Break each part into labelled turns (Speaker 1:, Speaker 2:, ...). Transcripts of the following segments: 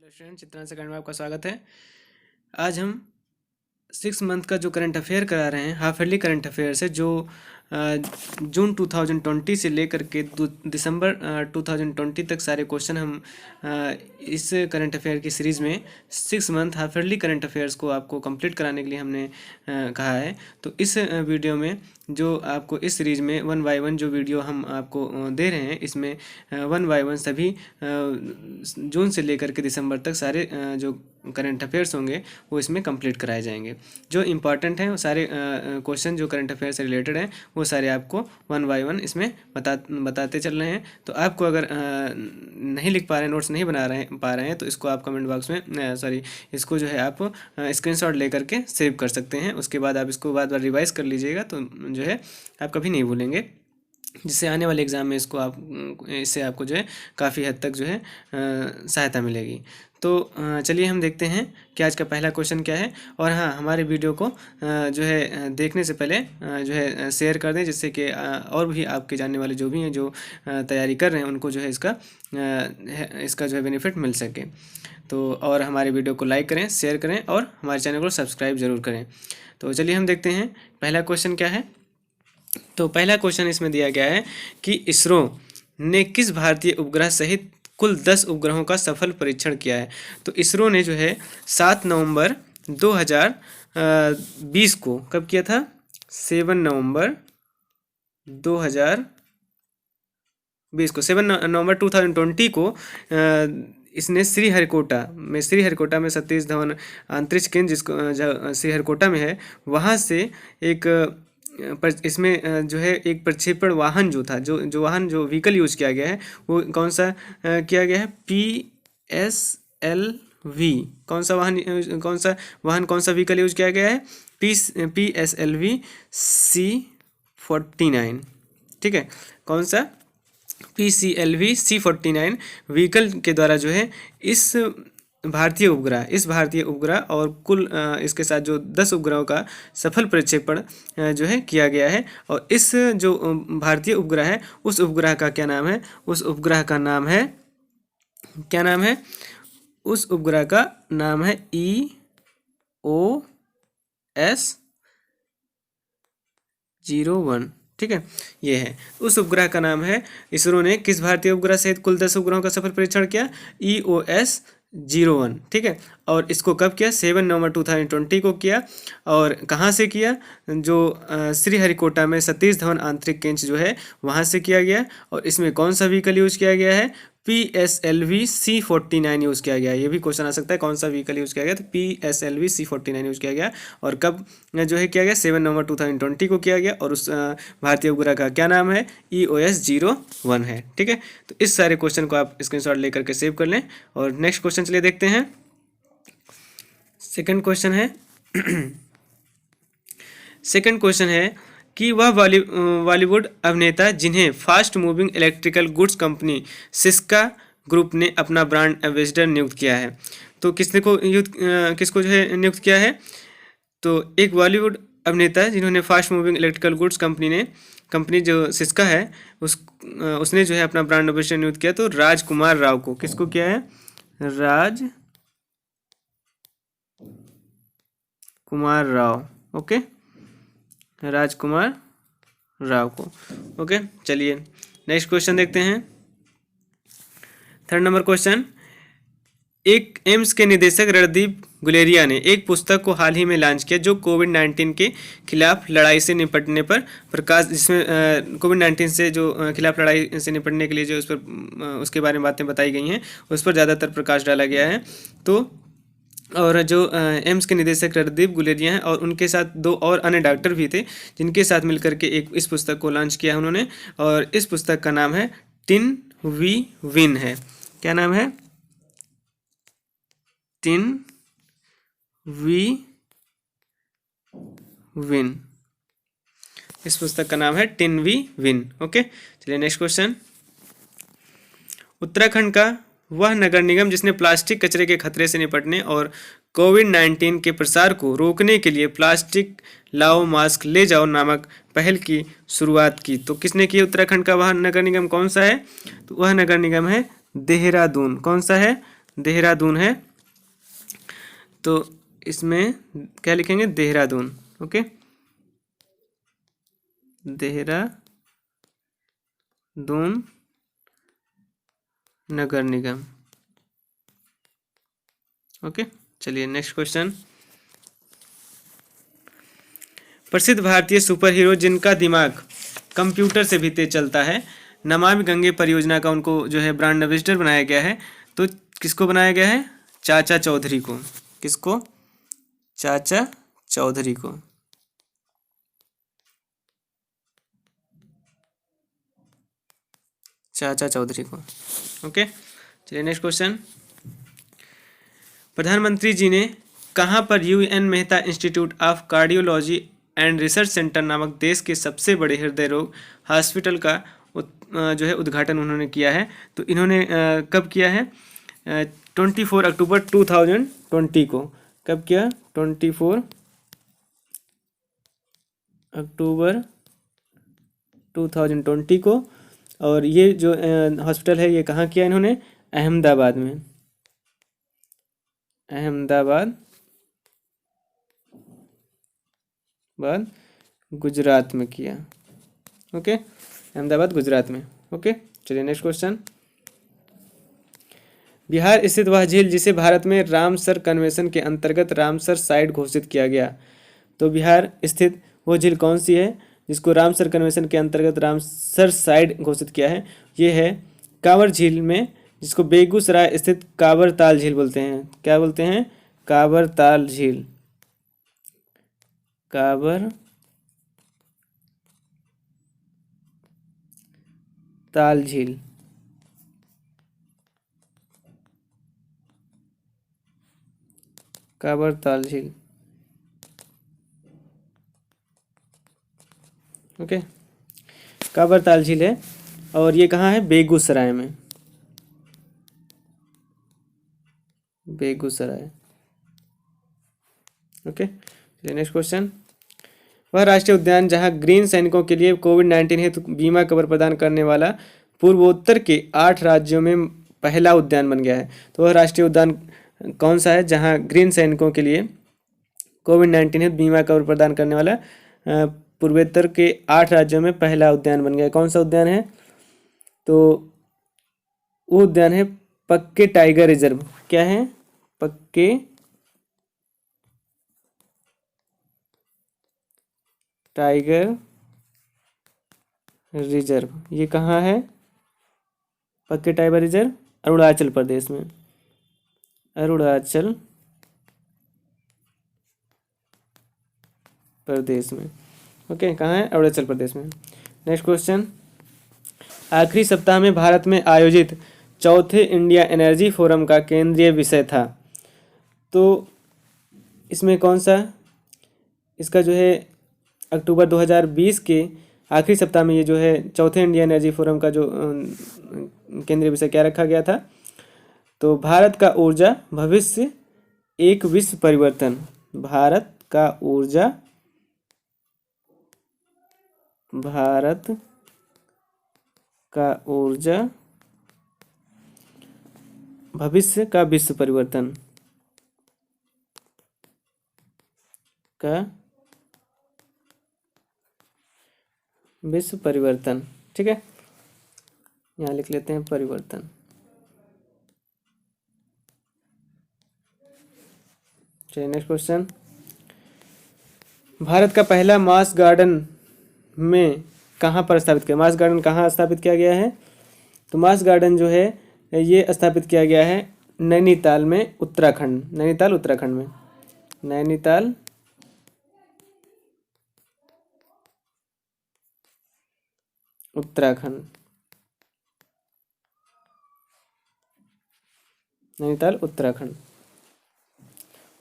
Speaker 1: Hello student, Chitransh academy में आपका स्वागत है। आज हम 6 मंथ का जो करंट अफेयर करा रहे हैं, हाफ ईयरली करंट अफेयर है, जो जून 2020 से लेकर के दिसंबर 2020 तक सारे क्वेश्चन हम इस करंट अफेयर की सीरीज़ में 6 month half yearly current affairs को आपको कंप्लीट कराने के लिए हमने कहा है। तो इस वीडियो में जो आपको इस सीरीज़ में 1 बाय 1 जो वीडियो हम आपको दे रहे हैं, इसमें 1 बाय 1 सभी जून से लेकर के दिसंबर तक सारे जो करंट अफेयर्स होंगे वो इसमें कंप्लीट कराए जाएंगे। जो इम्पॉर्टेंट हैं वो सारे क्वेश्चन जो करंट अफेयर से रिलेटेड हैं वो सारे आपको 1 बाय 1 इसमें बताते चल रहे हैं। तो आपको अगर नहीं लिख पा रहे हैं, नोट्स नहीं बना पा रहे हैं, तो इसको आप कमेंट बॉक्स में इसको जो है आप स्क्रीनशॉट लेकर के सेव कर सकते हैं। उसके बाद आप इसको बार बार रिवाइज कर लीजिएगा, तो जो है आप कभी नहीं भूलेंगे, जिससे आने वाले एग्ज़ाम में इससे आपको जो है काफ़ी हद तक जो है सहायता मिलेगी। तो चलिए हम देखते हैं कि आज का पहला क्वेश्चन क्या है। और हाँ, हमारे वीडियो को जो है देखने से पहले जो है शेयर कर दें, जिससे कि और भी आपके जानने वाले जो भी हैं, जो तैयारी कर रहे हैं, उनको जो है इसका जो है बेनिफिट मिल सके। तो और हमारे वीडियो को लाइक करें, शेयर करें और हमारे चैनल को सब्सक्राइब ज़रूर करें। तो चलिए हम देखते हैं पहला क्वेश्चन क्या है। तो पहला क्वेश्चन इसमें दिया गया है कि इसरो ने किस भारतीय उपग्रह सहित कुल 10 उपग्रहों का सफल परीक्षण किया है। तो इसरो ने जो है 7 नवंबर 2020 को कब किया था? 7 नवंबर 2020 को 7 नवंबर 2020 को इसने श्रीहरिकोटा में सतीश धवन अंतरिक्ष केंद्र, जिसको श्रीहरिकोटा में है, वहाँ से एक इसमें जो है एक प्रक्षेपण वाहन जो था, जो वाहन जो व्हीकल यूज़ किया गया है वो कौन सा किया गया है? PSLV। कौन सा व्हीकल यूज किया गया है? PSLV C49। ठीक है, कौन सा? PSLV C49 व्हीकल के द्वारा जो है इस भारतीय उपग्रह और कुल इसके साथ जो 10 उपग्रहों का सफल प्रक्षेपण जो है किया गया है। और इस जो भारतीय उपग्रह है, उस उपग्रह का क्या नाम है? उस उपग्रह का नाम है, क्या नाम है? उस उपग्रह का नाम है EOS-01। ठीक है, ये है उस उपग्रह का नाम है। इसरो ने किस भारतीय उपग्रह सहित कुल 10 उपग्रहों का सफल परीक्षण किया? EOS-01। ठीक है, और इसको कब किया? 7 नवंबर 2020 को किया। और कहाँ से किया? जो श्रीहरिकोटा में सतीश धवन अंतरिक्ष केंद्र जो है वहाँ से किया गया। और इसमें कौन सा व्हीकल यूज किया गया है? PSLV C49 यूज़ किया गया। ये भी क्वेश्चन आ सकता है, कौन सा व्हीकल यूज़ किया गया? तो PSLV C49 यूज़ किया गया। और कब जो है किया गया? 7 नवंबर 2020 को किया गया। और उस भारतीय उपग्रह का क्या नाम है? EOS-01 है। ठीक है, तो इस सारे क्वेश्चन को आप स्क्रीनशॉट लेकर के सेव कर लें। और नेक्स्ट क्वेश्चन चलिए देखते हैं। सेकंड क्वेश्चन है कि वह बॉलीवुड अभिनेता जिन्हें fast moving electrical goods company Syska group ने अपना ब्रांड एम्बेसडर नियुक्त किया है। तो किसको जो है नियुक्त किया है? तो एक बॉलीवुड अभिनेता जिन्होंने fast moving electrical goods company जो सिस्का है उसने जो है अपना ब्रांड एम्बेसडर नियुक्त किया। तो राजकुमार राव को किसको किया है? राजकुमार राव। ओके, राजकुमार राव को। ओके, चलिए नेक्स्ट क्वेश्चन देखते हैं। थर्ड नंबर क्वेश्चन, एक एम्स के निदेशक रणदीप गुलेरिया ने एक पुस्तक को हाल ही में लॉन्च किया जो कोविड-19 के खिलाफ लड़ाई से निपटने पर प्रकाश, जिसमें कोविड-19 से जो खिलाफ लड़ाई से निपटने के लिए जो उसके बारे में बातें बताई गई हैं, उस पर ज़्यादातर प्रकाश डाला गया है। तो और जो एम्स के निदेशक रणदीप गुलेरिया हैं और उनके साथ 2 और अन्य डॉक्टर भी थे, जिनके साथ मिलकर के इस पुस्तक को लॉन्च किया उन्होंने। और इस पुस्तक का नाम है टिन वी विन है। क्या नाम है? टिन वी विन। इस पुस्तक का नाम है टिन वी विन। ओके, चलिए नेक्स्ट क्वेश्चन। उत्तराखंड का वह नगर निगम जिसने प्लास्टिक कचरे के खतरे से निपटने और कोविड-19 के प्रसार को रोकने के लिए प्लास्टिक लाओ मास्क ले जाओ नामक पहल की शुरुआत की। तो किसने की? उत्तराखंड का वह नगर निगम कौन सा है? तो वह नगर निगम है देहरादून। कौन सा है? देहरादून है, तो इसमें क्या लिखेंगे, देहरादून। ओके, देहरादून नगर निगम। ओके, चलिए नेक्स्ट क्वेश्चन। प्रसिद्ध भारतीय सुपर हीरो जिनका दिमाग कंप्यूटर से भी तेज चलता है, नमामि गंगे परियोजना का उनको जो है ब्रांड एम्बेसडर बनाया गया है, तो किसको बनाया गया है, चाचा चौधरी को। किसको, चाचा चौधरी को। चाचा चौधरी को। ओके, चलिए नेक्स्ट क्वेश्चन। प्रधानमंत्री जी ने कहाँ पर UN Mehta institute of cardiology and research centre नामक देश के सबसे बड़े हृदय रोग हॉस्पिटल का जो है उद्घाटन उन्होंने किया है, तो इन्होंने कब किया है, 24 अक्टूबर 2020 को। कब किया, 24 अक्टूबर 2020 को। और ये जो हॉस्पिटल है ये कहाँ किया इन्होंने, अहमदाबाद में। अहमदाबाद गुजरात में किया। ओके, अहमदाबाद गुजरात में। ओके, चलिए नेक्स्ट क्वेश्चन। बिहार स्थित वह झील जिसे भारत में रामसर कन्वेंशन के अंतर्गत रामसर साइट घोषित किया गया, तो बिहार स्थित वो झील कौन सी है जिसको रामसर कन्वेंशन के अंतर्गत रामसर साइट घोषित किया है, ये है कांवर झील में, जिसको बेगूसराय स्थित काबर ताल झील बोलते हैं। क्या बोलते हैं, काबर ताल झील। काबर ताल झील। काबर ताल झील। ओके, काबर ताल झील है और ये कहाँ है, बेगूसराय में। बेगूसराय। Okay, next question. वह राष्ट्रीय उद्यान जहां ग्रीन सैनिकों के लिए कोविड-19 हेतु बीमा कवर प्रदान करने वाला पूर्वोत्तर के 8 राज्यों में पहला उद्यान बन गया है, तो वह राष्ट्रीय उद्यान कौन सा है जहां ग्रीन सैनिकों के लिए कोविड-19 हेतु बीमा कवर प्रदान करने वाला पूर्वोत्तर के 8 राज्यों में पहला उद्यान बन गया है। कौन सा उद्यान है, तो वो उद्यान है पक्के टाइगर रिजर्व। क्या है, पक्के टाइगर रिजर्व। ये कहाँ है, पक्के टाइगर रिजर्व अरुणाचल प्रदेश में। अरुणाचल प्रदेश में। ओके, कहाँ है, अरुणाचल प्रदेश में। Next question. आखिरी सप्ताह में भारत में आयोजित चौथे इंडिया एनर्जी फोरम का केंद्रीय विषय था, तो इसमें कौन सा, इसका जो है अक्टूबर 2020 के आखिरी सप्ताह में ये जो है चौथे इंडिया एनर्जी फोरम का जो केंद्रीय विषय क्या रखा गया था, तो भारत का ऊर्जा भविष्य एक विश्व परिवर्तन। भारत का ऊर्जा भविष्य का विश्व परिवर्तन का विश्व परिवर्तन। ठीक है, यहाँ लिख लेते हैं परिवर्तन। चलिए नेक्स्ट क्वेश्चन। भारत का पहला मास गार्डन में कहाँ पर स्थापित किया, मास गार्डन कहाँ स्थापित किया गया है, तो मास गार्डन जो है ये स्थापित किया गया है नैनीताल में, उत्तराखंड। नैनीताल उत्तराखंड में। नैनीताल उत्तराखंड। नैनीताल उत्तराखंड।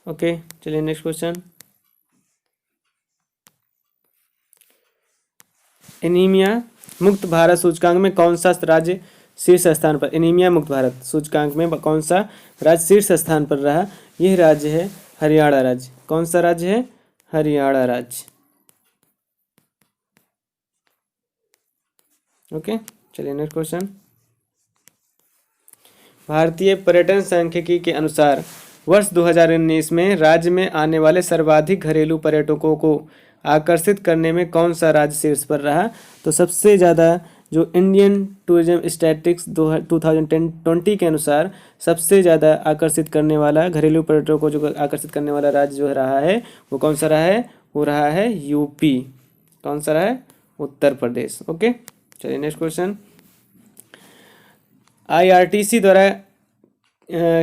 Speaker 1: ओके, चलिए नेक्स्ट क्वेश्चन। एनीमिया मुक्त भारत सूचकांक में कौन सा राज्य शीर्ष स्थान पर, एनीमिया मुक्त भारत सूचकांक में कौन सा राज्य शीर्ष स्थान पर रहा, यह राज्य है हरियाणा राज्य। कौन सा राज्य है, हरियाणा राज्य। ओके, चलिए नेक्स्ट क्वेश्चन। भारतीय पर्यटन सांख्यिकी के अनुसार वर्ष 2019 में राज्य में आने वाले सर्वाधिक घरेलू पर्यटकों को आकर्षित करने में कौन सा राज्य शीर्ष पर रहा? तो सबसे ज़्यादा जो इंडियन टूरिज्म स्टैटिस्टिक्स 2020 के अनुसार सबसे ज़्यादा आकर्षित करने वाला घरेलू पर्यटकों को जो आकर्षित करने वाला राज्य जो रहा है वो कौन सा रहा है? वो रहा है यूपी। कौन सा रहा है? उत्तर प्रदेश। ओके, चलिए नेक्स्ट क्वेश्चन। आईआरटीसी द्वारा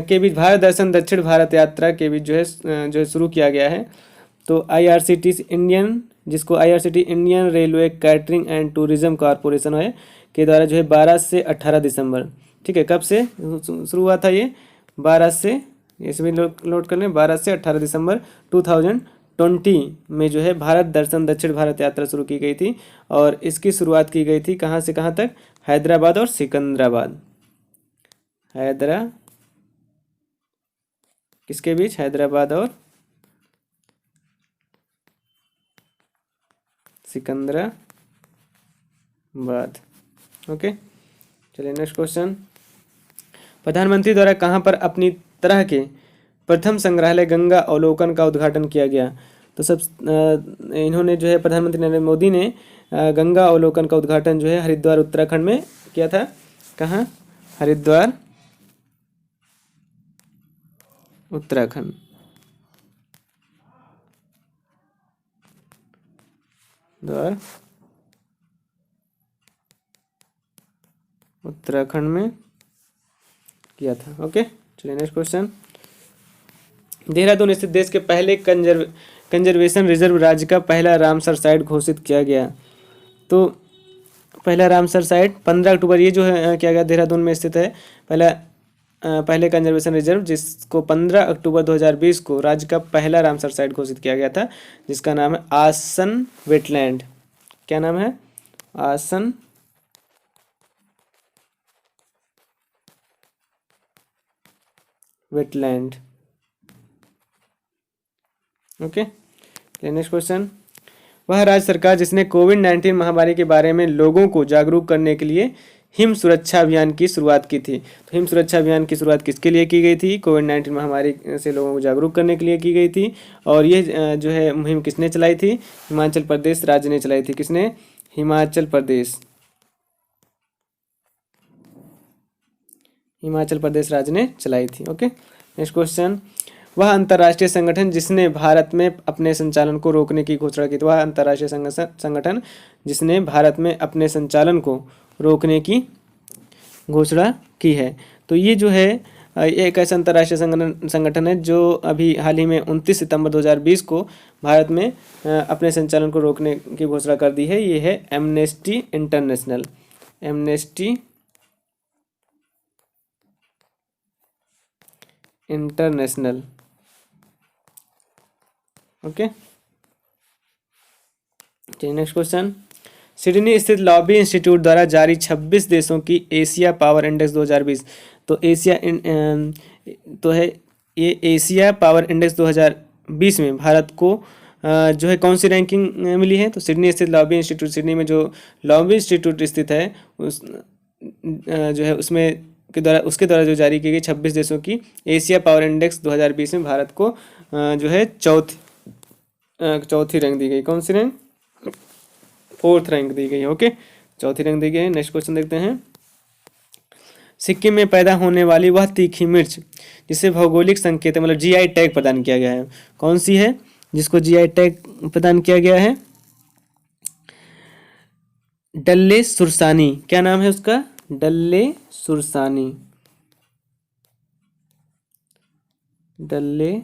Speaker 1: के बीच भारत दर्शन दक्षिण भारत यात्रा के बीच जो है शुरू किया गया है। तो आईआरसीटीसी इंडियन, जिसको IRCT Indian railway catering and tourism corporation है के द्वारा जो है 12 से 18 दिसंबर, ठीक है, कब से शुरू हुआ था ये? 12 से, इसमें नोट कर लें, 12 से 18 दिसंबर 2020 में जो है भारत दर्शन दक्षिण भारत यात्रा शुरू की गई थी। और इसकी शुरुआत की गई थी कहाँ से कहाँ तक? हैदराबाद और सिकंदराबाद। किसके बीच? हैदराबाद और सिकंदराबाद। ओके, चलिए नेक्स्ट क्वेश्चन। प्रधानमंत्री द्वारा कहाँ पर अपनी तरह के प्रथम संग्रहालय गंगा अवलोकन का उद्घाटन किया गया? तो इन्होंने जो है प्रधानमंत्री नरेंद्र मोदी ने गंगा अवलोकन का उद्घाटन जो है हरिद्वार उत्तराखंड में किया था। कहाँ? हरिद्वार उत्तराखंड। द्वार उत्तराखंड में किया था। ओके, चलिए नेक्स्ट क्वेश्चन। देहरादून स्थित देश के पहले कंजर्वेशन रिजर्व राज्य का पहला रामसर साइट घोषित किया गया। तो पहला रामसर साइट 15 अक्टूबर, ये जो है किया गया, देहरादून में स्थित है पहले कंजर्वेशन रिजर्व, जिसको 15 अक्टूबर 2020 को राज्य का पहला रामसर साइट घोषित किया गया था, जिसका नाम है आसन वेटलैंड। क्या नाम है? आसन वेटलैंड। Okay, next question. वह राज्य सरकार जिसने कोविड-19 महामारी के बारे में लोगों को जागरूक करने के लिए हिम सुरक्षा अभियान की शुरुआत की थी। तो हिम सुरक्षा अभियान की शुरुआत किसके लिए की गई थी? कोविड-19 महामारी से लोगों को जागरूक करने के लिए की गई थी। और ये जो है मुहिम किसने चलाई थी? हिमाचल प्रदेश राज्य ने चलाई थी। किसने? हिमाचल प्रदेश राज्य ने चलाई थी। Okay, next question. वह अंतर्राष्ट्रीय संगठन जिसने भारत में अपने संचालन को रोकने की घोषणा की थी। वह अंतर्राष्ट्रीय संगठन जिसने भारत में अपने संचालन को रोकने की घोषणा की है। तो ये जो है एक ऐसा अंतर्राष्ट्रीय संगठन है जो अभी हाल ही में 29 सितंबर 2020 को भारत में अपने संचालन को रोकने की घोषणा कर दी है। ये है amnesty international. Amnesty international. Okay, next question. Sydney स्थित लॉबी इंस्टीट्यूट द्वारा जारी 26 देशों की एशिया पावर इंडेक्स 2020। तो तो है ये एशिया पावर इंडेक्स 2020 में भारत को जो है कौन सी रैंकिंग मिली है? तो सिडनी स्थित लॉबी इंस्टीट्यूट, सिडनी में जो लॉबी इंस्टीट्यूट स्थित है उस जो है उसके द्वारा जो जारी की गई 26 देशों की एशिया पावर इंडेक्स 2020 में भारत को जो है चौथी रैंक दी गई। कौन सी रैंक? 4th रैंक दी गई। ओके, चौथी रैंक दी गई। नेक्स्ट क्वेश्चन देखते हैं। सिक्किम में पैदा होने वाली वह तीखी मिर्च जिसे भौगोलिक संकेत मतलब जीआई टैग प्रदान किया गया है, कौन सी है जिसको जीआई टैग प्रदान किया गया है? डल्ले सुरसानी। क्या नाम है उसका? डल्ले सुरसानी। डल्ले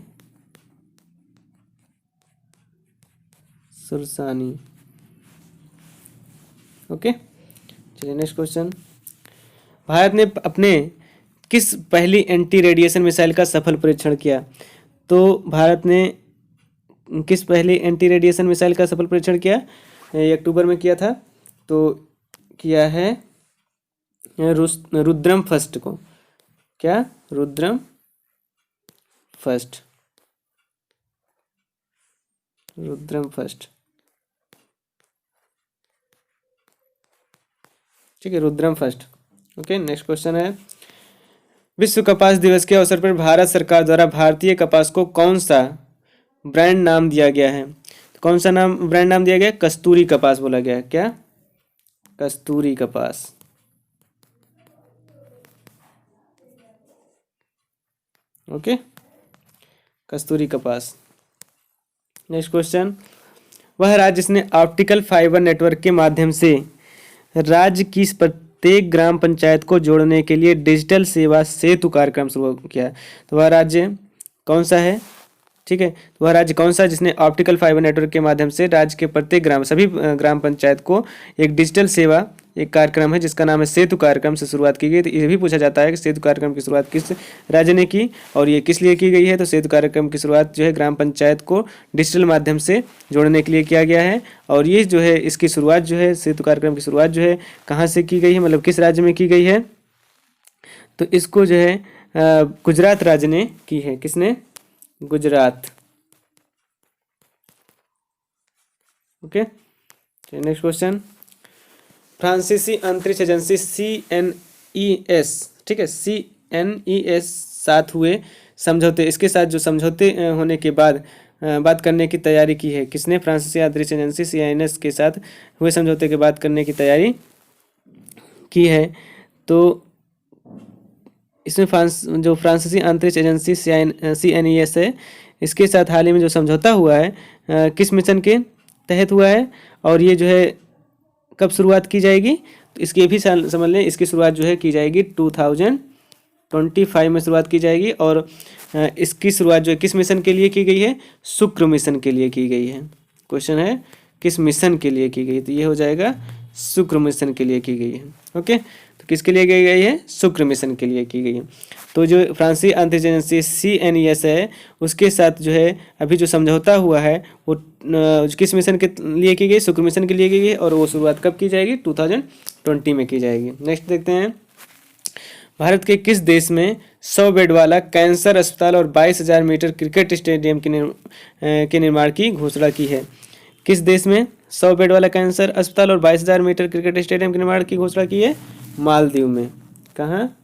Speaker 1: सुरसानी। ओके, चलिए नेक्स्ट क्वेश्चन। भारत ने अपने किस पहली एंटी रेडिएशन मिसाइल का सफल परीक्षण किया? तो भारत ने किस पहली एंटी रेडिएशन मिसाइल का सफल परीक्षण किया? अक्टूबर में किया था। तो किया है रुद्रम फर्स्ट को। क्या? रुद्रम फर्स्ट। रुद्रम फर्स्ट, ठीक है, Rudram first. Okay, next question है। विश्व कपास दिवस के अवसर पर भारत सरकार द्वारा भारतीय कपास को कौन सा ब्रांड नाम दिया गया है? कौन सा नाम ब्रांड नाम दिया गया? कस्तूरी कपास बोला गया है। क्या? कस्तूरी कपास। ओके, कस्तूरी कपास। नेक्स्ट क्वेश्चन, वह राज्य जिसने ऑप्टिकल फाइबर नेटवर्क के माध्यम से राज्य की प्रत्येक ग्राम पंचायत को जोड़ने के लिए डिजिटल सेवा सेतु कार्यक्रम शुरू किया, तो वह राज्य कौन सा है? ठीक है, तो वह राज्य कौन सा है जिसने ऑप्टिकल फाइबर नेटवर्क के माध्यम से राज्य के प्रत्येक सभी ग्राम पंचायत को एक डिजिटल सेवा, एक कार्यक्रम है जिसका नाम है सेतु कार्यक्रम से शुरुआत की गई। तो ये भी पूछा जाता है कि सेतु कार्यक्रम की शुरुआत किस राज्य ने की और ये किस लिए की गई है? तो सेतु कार्यक्रम की शुरुआत जो है ग्राम पंचायत को डिजिटल माध्यम से जोड़ने के लिए किया गया है। और ये जो है इसकी शुरुआत जो है सेतु कार्यक्रम की शुरुआत जो है कहाँ से की गई है, मतलब किस राज्य में की गई है? तो इसको जो है गुजरात राज्य ने की है। किसने? गुजरात। ओके, नेक्स्ट क्वेश्चन, फ्रांसीसी अंतरिक्ष एजेंसी CNES, ठीक है, CNES साथ हुए समझौते, इसके साथ जो समझौते होने के बाद बात करने की तैयारी की है। किसने? फ्रांसीसी अंतरिक्ष एजेंसी CNES के साथ हुए समझौते के बाद करने की तैयारी की है। तो इसमें फ्रांसीसी अंतरिक्ष एजेंसी CNES है, इसके साथ हाल ही में जो समझौता हुआ है किस मिशन के तहत हुआ है और ये जो है कब शुरुआत की जाएगी? तो इसकी भी समझ लें, इसकी शुरुआत जो है की जाएगी 2025 में शुरुआत की जाएगी। और इसकी शुरुआत जो है किस मिशन के लिए की गई है? शुक्र मिशन के लिए की गई है। क्वेश्चन है किस मिशन के लिए की गई? तो ये हो जाएगा शुक्र मिशन के लिए की गई है। ओके, तो किसके लिए की गई है? शुक्र मिशन के लिए की गई है। तो जो फ्रांसीसी अंतरिक्ष एजेंसी CNES है उसके साथ जो है अभी जो समझौता हुआ है वो किस मिशन के लिए की गई? शुक्र मिशन के लिए की गई और वो शुरुआत कब की जाएगी? 2020 में की जाएगी। नेक्स्ट देखते हैं, भारत के किस देश में 100 बेड वाला कैंसर अस्पताल और 22,000 मीटर क्रिकेट स्टेडियम के निर्माण की घोषणा की है? किस देश में 100 बेड वाला कैंसर अस्पताल और 22,000 मीटर क्रिकेट स्टेडियम के निर्माण की घोषणा की है? मालदीव में। कहाँ?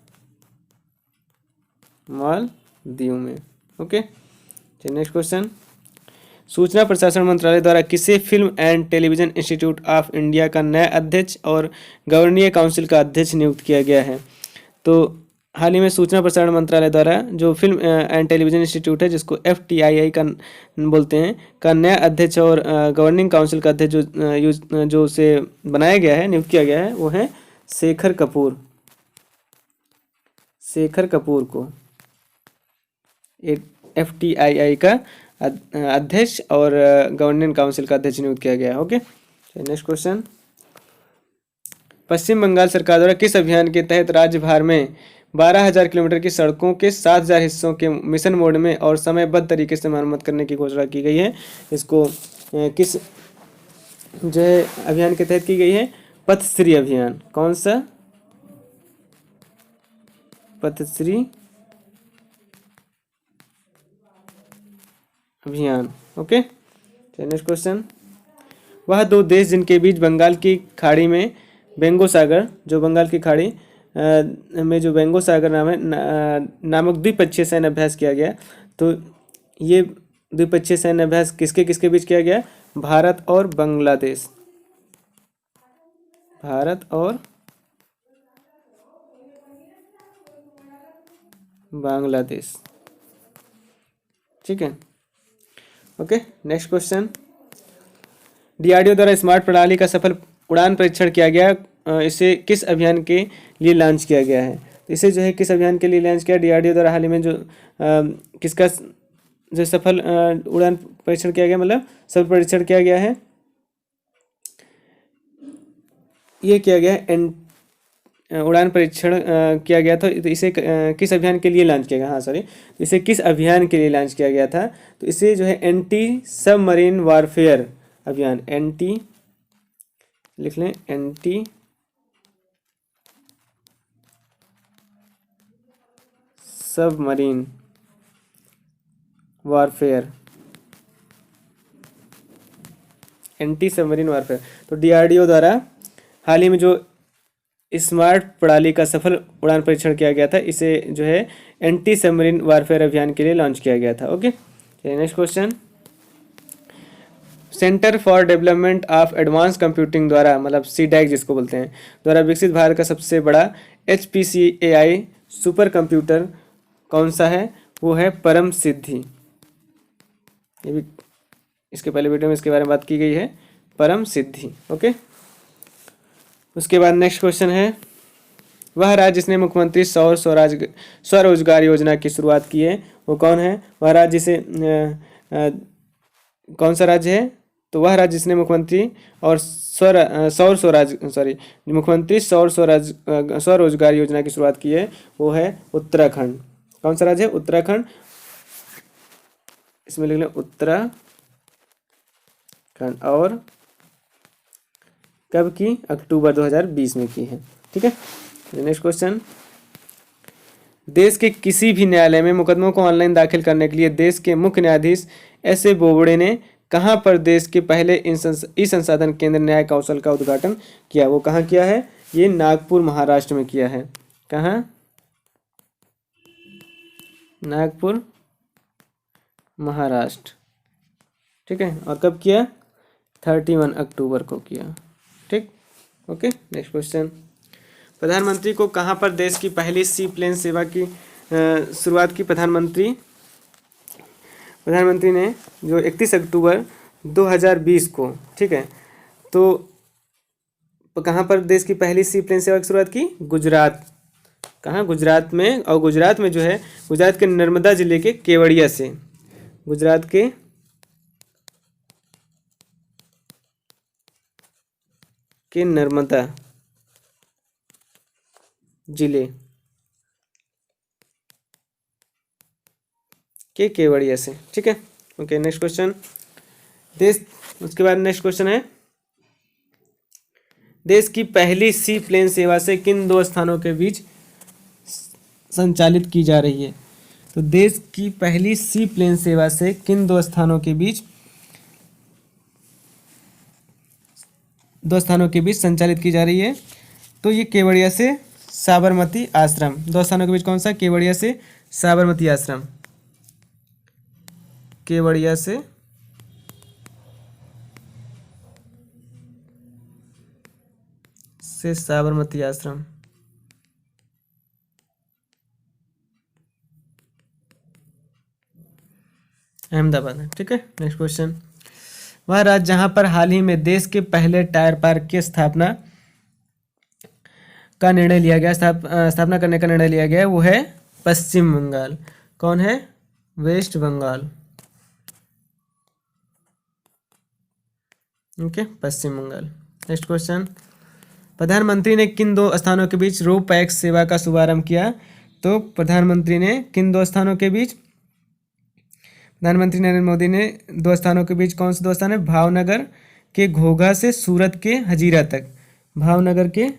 Speaker 1: मालदीव में। ओके, नेक्स्ट क्वेश्चन, सूचना प्रसारण मंत्रालय द्वारा किसे film and television institute of India का नया अध्यक्ष और गवर्निंग काउंसिल का अध्यक्ष नियुक्त किया गया है? तो हाल ही में सूचना प्रसारण मंत्रालय द्वारा जो फिल्म एंड टेलीविजन इंस्टीट्यूट है जिसको FTII का बोलते हैं का नया अध्यक्ष और गवर्निंग काउंसिल का अध्यक्ष जो उसे बनाया गया है, नियुक्त किया गया है, वो है शेखर कपूर। शेखर कपूर को FTII का अध्यक्ष और गवर्निंग काउंसिल का अध्यक्ष नियुक्त किया गया है। ओके, नेक्स्ट क्वेश्चन, पश्चिम बंगाल सरकार द्वारा किस अभियान के तहत राज्य भर में 12,000 किलोमीटर की सड़कों के 7,000 हिस्सों के मिशन मोड में और समयबद्ध तरीके से मरम्मत करने की घोषणा की गई है? इसको किस जो है अभियान के तहत की गई है? पथश्री अभियान। कौन सा? पथश्री अभियान। ओके, नेक्स्ट क्वेश्चन, वह दो देश जिनके बीच बंगाल की खाड़ी में बेंगोसागर, जो बंगाल की खाड़ी में जो बेंगोसागर नामक द्विपक्षीय सैन्य अभ्यास किया गया, तो ये द्विपक्षीय सैन्य अभ्यास किसके किसके बीच किया गया? भारत और बांग्लादेश। भारत और बांग्लादेश। ठीक है, ओके, नेक्स्ट क्वेश्चन, DRDO द्वारा स्मार्ट प्रणाली का सफल उड़ान परीक्षण किया गया, इसे किस अभियान के लिए लॉन्च किया गया है? इसे जो है किस अभियान के लिए लॉन्च किया? DRDO द्वारा हाल ही में जो किसका जो सफल उड़ान परीक्षण किया गया, मतलब सफल परीक्षण किया गया है, ये किया गया है उड़ान परीक्षण किया गया था। तो इसे किस अभियान के लिए लॉन्च किया गया? हाँ सॉरी, इसे किस अभियान के लिए लॉन्च किया गया था? तो इसे जो है एंटी सबमरीन वारफेयर अभियान, एंटी लिख लें, anti submarine warfare, anti submarine warfare. तो DRDO द्वारा हाल ही में जो स्मार्ट प्रणाली का सफल उड़ान परीक्षण किया गया था। इसे जो है एंटी सबमरीन वारफेयर अभियान के लिए लॉन्च किया गया था। Okay, next question. Centre for development of advance computing द्वारा, मतलब सीडैक जिसको बोलते हैं, द्वारा विकसित भारत का सबसे बड़ा HPCAI सुपर कंप्यूटर कौन सा है? वो है परम सिद्धि। ये भी इसके पहले वीडियो में इसके बारे में बात की गई है, परम सिद्धि। ओके, उसके बाद नेक्स्ट क्वेश्चन है, वह राज्य जिसने मुख्यमंत्री स्वरोजगार योजना की शुरुआत की है वो कौन है? वह राज्य जिसे कौन सा राज्य है? तो वह राज्य जिसने मुख्यमंत्री और मुख्यमंत्री स्वरोजगार योजना की शुरुआत की है वो है उत्तराखंड। कौन सा राज्य है? उत्तराखंड। इसमें लिख लें उत्तराखंड। और कब की? अक्टूबर 2020 में की है। ठीक है, नेक्स्ट क्वेश्चन। देश के किसी भी न्यायालय में मुकदमों को ऑनलाइन दाखिल करने के लिए देश के मुख्य न्यायाधीश एस ए बोबड़े ने कहाँ पर देश के पहले ई संसाधन केंद्र न्याय कौशल का उद्घाटन किया? वो कहाँ किया है? ये नागपुर महाराष्ट्र में किया है। कहाँ? नागपुर महाराष्ट्र। ठीक है, और कब किया? 31 अक्टूबर को किया। ठीक, ओके, नेक्स्ट क्वेश्चन। प्रधानमंत्री को कहाँ पर देश की पहली सी प्लेन सेवा की शुरुआत की? प्रधानमंत्री ने जो 31 अक्टूबर 2020 को, ठीक है, तो कहाँ पर देश की पहली सी प्लेन सेवा की शुरुआत की? गुजरात। कहाँ? गुजरात में। और गुजरात में जो है गुजरात के नर्मदा जिले के केवड़िया से, गुजरात के नर्मदा जिले के केवड़िया से। ठीक है, ओके, नेक्स्ट क्वेश्चन। उसके बाद नेक्स्ट क्वेश्चन है, देश की पहली सी प्लेन सेवा से किन दो स्थानों के बीच संचालित की जा रही है? तो देश की पहली सी प्लेन सेवा से किन दो स्थानों के बीच संचालित की जा रही है? तो ये केवड़िया से साबरमती आश्रम। दो स्थानों के बीच कौन सा? केवड़िया से साबरमती आश्रम। केवड़िया से साबरमती आश्रम। अहमदाबाद है। ठीक है, नेक्स्ट क्वेश्चन। वह राज्य जहां पर हाल ही में देश के पहले टायर पार्क की स्थापना का निर्णय लिया गया, स्थापना करने का निर्णय लिया गया, वो है पश्चिम बंगाल। कौन है? West Bengal. ओके, पश्चिम बंगाल। Next question. प्रधानमंत्री ने किन दो स्थानों के बीच रो पैक्स सेवा का शुभारंभ किया? तो प्रधानमंत्री ने किन दो स्थानों के बीच, प्रधानमंत्री नरेंद्र मोदी ने दो स्थानों के बीच, कौन से दो स्थान है? भावनगर के घोघा से सूरत के हजीरा तक। भावनगर के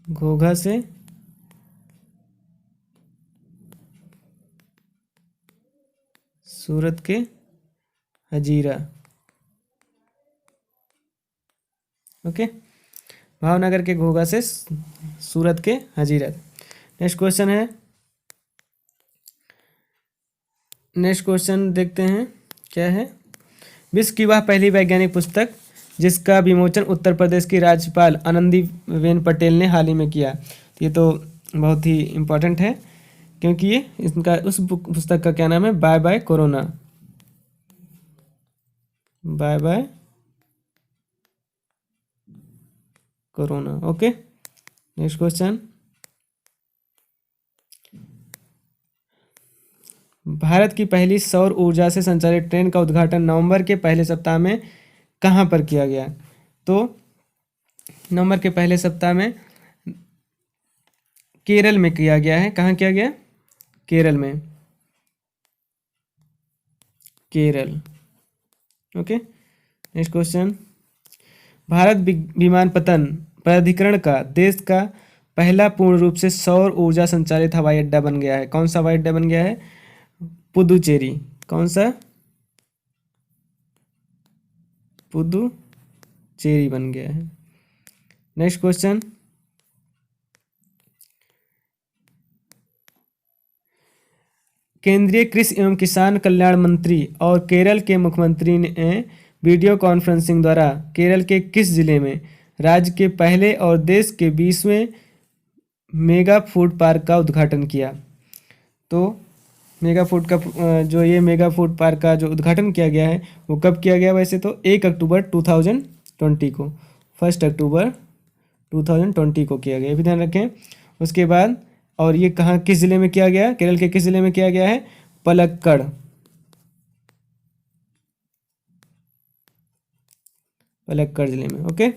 Speaker 1: घोघा से सूरत के हजीरा। ओके, भावनगर के घोघा से सूरत के हजीरा। नेक्स्ट क्वेश्चन है, नेक्स्ट क्वेश्चन देखते हैं क्या है। विश्व की वह पहली वैज्ञानिक पुस्तक जिसका विमोचन उत्तर प्रदेश की राज्यपाल आनंदीबेन पटेल ने हाल ही में किया। ये तो बहुत ही इम्पोर्टेंट है क्योंकि ये इसका उस पुस्तक का क्या नाम है? Bye bye corona. Bye bye corona. Okay, next question. Bharat की पहली सौर ऊर्जा से संचालित ट्रेन का उद्घाटन नवंबर के पहले सप्ताह में कहाँ पर किया गया? तो नवंबर के पहले सप्ताह में केरल में किया गया है। कहाँ किया गया? केरल में। Kerala. Okay, next question. Bharat विमानपत्तन प्राधिकरण का देश का पहला पूर्ण रूप से सौर ऊर्जा संचालित हवाई अड्डा बन गया है? कौन सा हवाई अड्डा बन गया है? पुदुचेरी। कौन सा? पुदुचेरी बन गया है। नेक्स्ट क्वेश्चन, केंद्रीय कृषि एवं किसान कल्याण मंत्री और केरल के मुख्यमंत्री ने वीडियो कॉन्फ्रेंसिंग द्वारा केरल के किस जिले में राज्य के पहले और देश के 20वें मेगा फूड पार्क का उद्घाटन किया? तो मेगा फूड का जो ये मेगा फूड पार्क का जो उद्घाटन किया गया है वो कब किया गया? वैसे तो 1 अक्टूबर 2020 को, 1 अक्टूबर 2020 को किया गया, ये भी ध्यान रखें। उसके बाद, और ये कहाँ, किस ज़िले में किया गया? केरल के किस ज़िले में किया गया है? पलक्कड़। पलक्कड़ जिले में। ओके,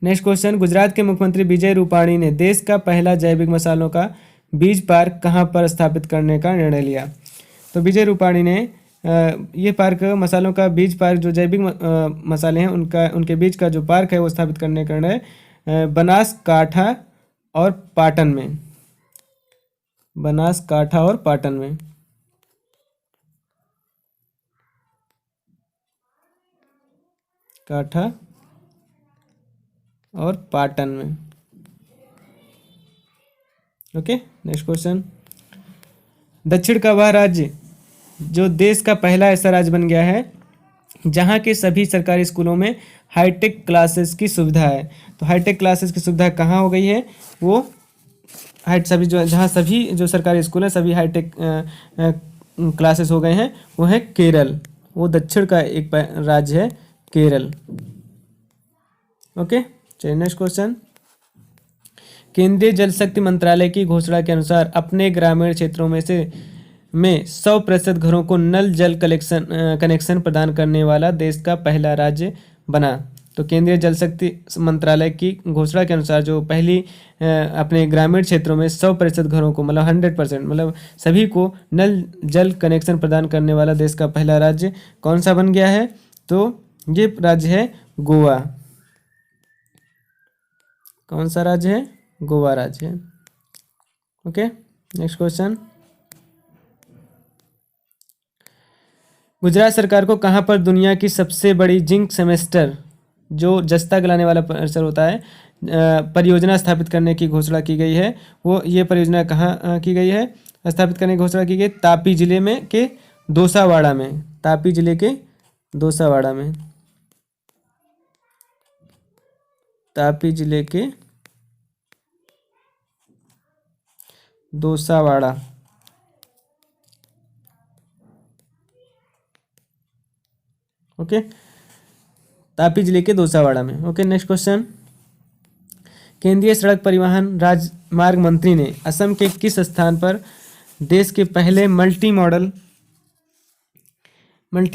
Speaker 1: नेक्स्ट क्वेश्चन, गुजरात के मुख्यमंत्री विजय रूपाणी ने देश का पहला जैविक मसालों का बीज पार्क कहाँ पर स्थापित करने का निर्णय लिया? तो विजय रूपाणी ने ये पार्क, मसालों का बीज पार्क, जो जैविक मसाले हैं उनके बीज का जो पार्क है वो स्थापित करने का निर्णय बनासकाठा और पाटन में, बनासकाठा और पाटन में। काठा और पाटन में। ओके, नेक्स्ट क्वेश्चन, दक्षिण का वह राज्य जो देश का पहला ऐसा राज्य बन गया है जहां के सभी सरकारी स्कूलों में हाईटेक क्लासेस की सुविधा है। तो हाईटेक क्लासेस की सुविधा कहाँ हो गई है? वो सभी जहाँ सभी जो सरकारी स्कूल हैं सभी हाईटेक क्लासेस हो गए हैं, वो है केरल। वो दक्षिण का एक राज्य है केरल। ओके, चलिए नेक्स्ट क्वेश्चन, केंद्रीय जल शक्ति मंत्रालय की घोषणा के अनुसार अपने ग्रामीण क्षेत्रों में 100% घरों को नल जल कनेक्शन प्रदान करने वाला देश का पहला राज्य बना। तो केंद्रीय जल शक्ति मंत्रालय की घोषणा के अनुसार जो पहली अपने ग्रामीण क्षेत्रों में 100% घरों को, मतलब 100%, मतलब सभी को नल जल कनेक्शन प्रदान करने वाला देश का पहला राज्य कौन सा बन गया है? तो ये राज्य है गोवा। कौन सा राज्य है? गोवा राज्य है। ओके, नेक्स्ट क्वेश्चन, गुजरात सरकार को कहाँ पर दुनिया की सबसे बड़ी जिंक सेमेस्टर, जो जस्ता गलाने वाला परिसर होता है, परियोजना स्थापित करने की घोषणा की गई है? वो ये परियोजना कहाँ की गई है? स्थापित करने की घोषणा की गई तापी जिले में के दोसावाड़ा में। तापी जिले के दोसावाड़ा में। तापी जिले के दोसावाड़ा। ओके, तापी जिले के दोसावाड़ा में। ओके, नेक्स्ट क्वेश्चन, केंद्रीय सड़क परिवहन राजमार्ग मंत्री ने असम के किस स्थान पर देश के पहले मल्टी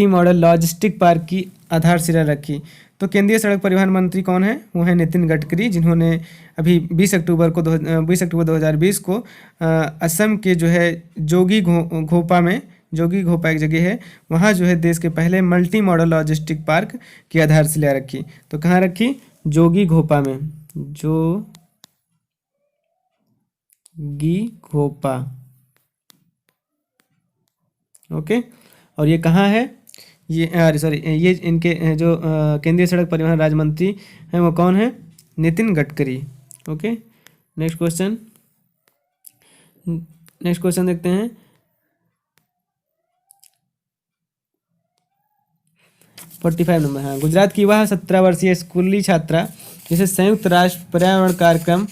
Speaker 1: मॉडल लॉजिस्टिक पार्क की आधारशिला रखी? तो केंद्रीय सड़क परिवहन मंत्री कौन है? वो है नितिन गडकरी, जिन्होंने अभी 20 अक्टूबर 2020 को असम के जो है जोगी घोपा एक जगह है, वहाँ जो है देश के पहले मल्टी मॉडल लॉजिस्टिक पार्क की आधारशिला रखी। तो कहाँ रखी? जोगी घोपा में। जोगी घोपा। ओके, और ये कहाँ है? ये इनके जो केंद्रीय सड़क परिवहन राज्य मंत्री हैं वो कौन है? Nitin Gadkari. Okay, next question देखते हैं, 45 नंबर। हाँ, गुजरात की वह 17 वर्षीय स्कूली छात्रा जिसे संयुक्त राष्ट्र पर्यावरण कार्यक्रम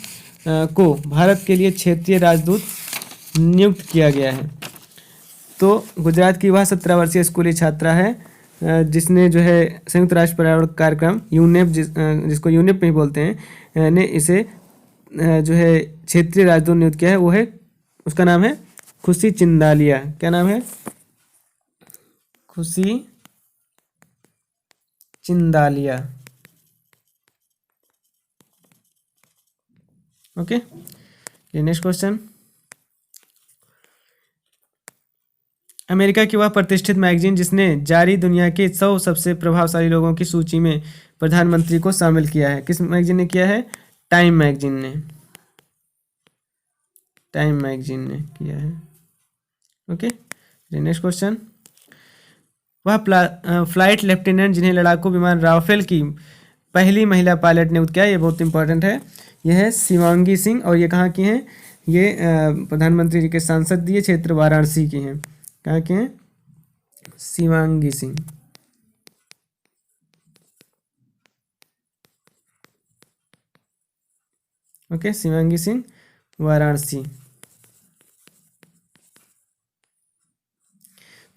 Speaker 1: को भारत के लिए क्षेत्रीय राजदूत नियुक्त किया गया है। तो गुजरात की वह 17 वर्षीय स्कूली छात्रा है जिसने जो है संयुक्त राष्ट्र पर्यावरण कार्यक्रम यूनेप, जिसको यूनेप में बोलते हैं, ने इसे जो है क्षेत्रीय राजदूत नियुक्त किया है। वो है, उसका नाम है खुशी चिंदालिया। क्या नाम है? खुशी चिंदालिया। ओके, नेक्स्ट क्वेश्चन, अमेरिका की वह प्रतिष्ठित मैगजीन जिसने जारी दुनिया के 100 सबसे प्रभावशाली लोगों की सूची में प्रधानमंत्री को शामिल किया है, किस मैगजीन ने किया है? टाइम मैगजीन ने किया है। Okay, next question. वह फ्लाइट लेफ्टिनेंट जिन्हें लड़ाकू विमान राफेल की पहली महिला पायलट नियुक्त किया, ये बहुत इंपॉर्टेंट है। यह है शिवांगी सिंह, और ये कहाँ की हैं? ये प्रधानमंत्री जी के संसदीय क्षेत्र वाराणसी की हैं। कहाँ की हैं? Shivangi Singh. Okay, Shivangi Singh, Varanasi.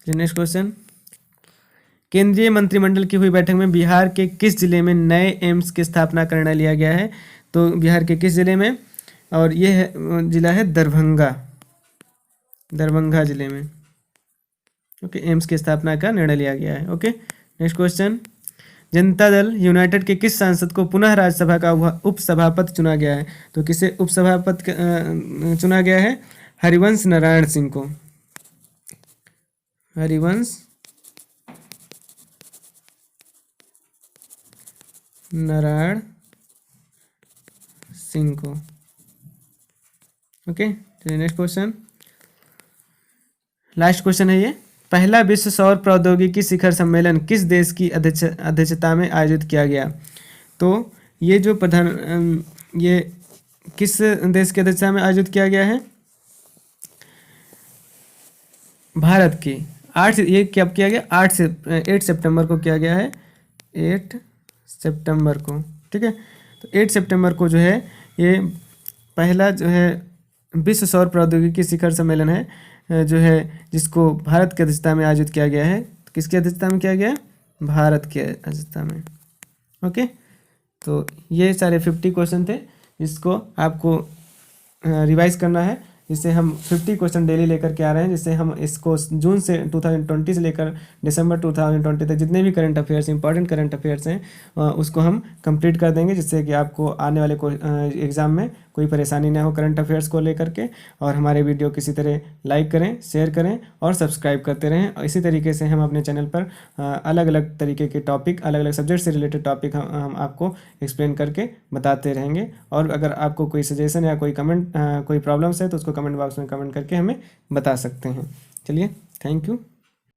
Speaker 1: Next question. केंद्रीय मंत्रिमंडल की हुई बैठक में बिहार के किस जिले में नए एम्स की स्थापना का निर्णय लिया गया है? तो बिहार के किस जिले में? और ये है जिला है दरभंगा जिले में। ओके, एम्स की स्थापना का निर्णय लिया गया है। Okay, next question. Janata Dal United के किस सांसद को पुनः राज्यसभा का उपसभापति चुना गया है? तो किसे उपसभापति चुना गया है? हरिवंश नारायण सिंह को। हरिवंश नारायण सिंह को। Okay, next question, last question है ये। पहला विश्व सौर प्रौद्योगिकी शिखर सम्मेलन किस देश की अध्यक्षता में आयोजित किया गया? तो ये जो ये किस देश की अध्यक्षता में आयोजित किया गया है? भारत की। 8 ये कब किया गया? 8 सितंबर को किया गया है। 8 सितंबर को, ठीक है। तो 8 सितंबर को जो है ये पहला जो है विश्व सौर प्रौद्योगिकी शिखर सम्मेलन है, जो है जिसको भारत की अध्यक्षता में आयोजित किया गया है। तो किसकी अध्यक्षता में किया गया है? भारत की अध्यक्षता में। ओके, तो ये सारे 50 क्वेश्चन थे जिसको आपको रिवाइज करना है, जिससे हम 50 क्वेश्चन डेली लेकर के आ रहे हैं, जिससे हम इसको जून से 2020 से लेकर दिसंबर 2020 तक जितने भी current affairs, important current affairs हैं उसको हम कंप्लीट कर देंगे, जिससे कि आपको आने वाले एग्ज़ाम में कोई परेशानी ना हो करंट अफेयर्स को लेकर के। और हमारे वीडियो किसी तरह लाइक करें, शेयर करें और सब्सक्राइब करते रहें। और इसी तरीके से हम अपने चैनल पर अलग अलग तरीके के टॉपिक, अलग अलग सब्जेक्ट से रिलेटेड टॉपिक हम आपको एक्सप्लेन करके बताते रहेंगे। और अगर आपको कोई सजेशन या कोई कमेंट, कोई प्रॉब्लम्स है तो उसको कमेंट बॉक्स में कमेंट करके हमें बता सकते हैं। चलिए, थैंक यू।